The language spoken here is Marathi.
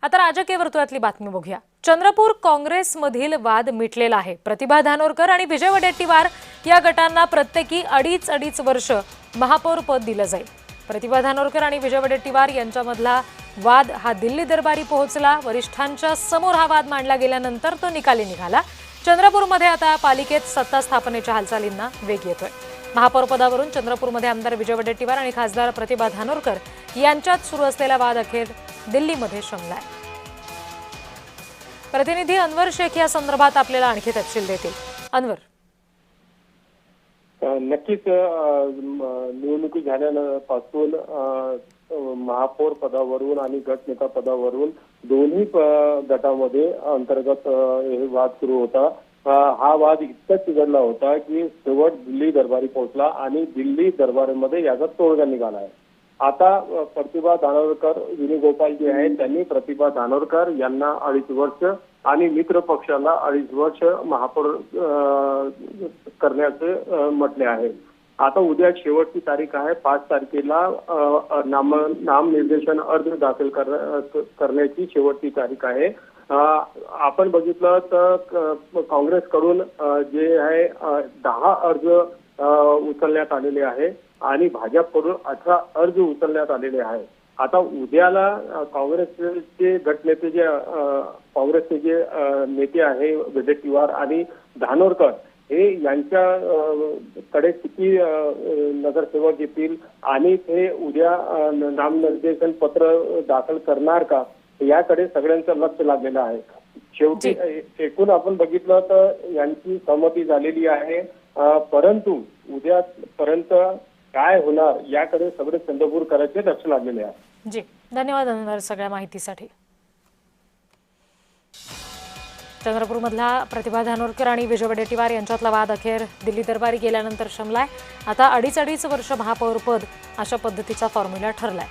आता राजकीय वर्तुळातली बातमी बघूया। चंद्रपूर काँग्रेसमधील वाद मिटलेला आहे। प्रतिभा धानोरकर आणि विजय वडेट्टीवार या गटांना प्रत्येकी अडीच वर्ष महापौर पद दिलं जाईल। प्रतिभा धानोरकर आणि विजय वडेट्टीवार यांच्यामधला वाद हा दिल्ली दरबारी पोहोचला। वरिष्ठांच्या समोर हा वाद मांडला गेल्यानंतर तो निकाली निघाला। चंद्रपूरमध्ये आता पालिकेत सत्ता स्थापनेच्या हालचालींना वेग येतोय। महापौर पदावरून चंद्रपूरमध्ये आमदार विजय वडेट्टीवार आणि खासदार प्रतिभा धानोरकर यांच्यात सुरू असलेला वाद अखेर दिल्लीमध्ये शमलाय। प्रतिनिधी अनवर शेख या संदर्भात आपल्याला आणखी तपशील देतील। अनवर, नक्कीच निवडणुकी झाल्यापासून महापौर पदावरून आणि गटनेता पदावरून दोन्ही गटामध्ये अंतर्गत हे वाद सुरू होता। हा वाद इतका चिघळला होता की शेवट दिल्ली दरबारी पोहोचला आणि दिल्ली दरबारीमध्ये याचा तोडगा निघाला आहे। आता प्रतिभा धानोरकर वेणुगोपाल जे आहेत त्यांनी प्रतिभा धानोरकर यांना 2.5 वर्ष आणि मित्र पक्षाला 2.5 वर्ष महापौर करण्याचे म्हटले आहे। आता उद्या शेवटची तारीख आहे। 5 तारखेला नामनिर्देशन अर्ज दाखल करण्याची शेवटची तारीख आहे। आपण बघितलं तर काँग्रेसकडून जे आहे 10 अर्ज उचलण्यात आलेले आहे आणि भाजपकडून 18 अर्ज उचलण्यात आलेले आहे। आता उद्याला काँग्रेसचे गटनेते काँग्रेसचे जे नेते आहे वडेट्टीवार आणि धानोरकर हे यांच्याकडे किती नगरसेवक येतील आणि ते उद्या नामनिर्देशन पत्र दाखल करणार का याकडे सगळ्यांचं लक्ष लागलेलं आहे। शेवटी एकूण आपण बघितलं तर यांची सहमती झालेली आहे, परंतु उद्यापर्यंत काय होणार याकडे सगळे चंद्रपूरकरांचे लक्ष लागलेले आहे। जी, धन्यवाद अनवर सगळ्या माहितीसाठी। चंद्रपूरमधला प्रतिभा धानोरकर आणि विजय वडेट्टीवार यांच्यातला वाद अखेर दिल्ली दरबारी गेल्यानंतर शमलाय। आता 2.5 वर्ष महापौर पद अशा पद्धतीचा फॉर्म्युला ठरलाय।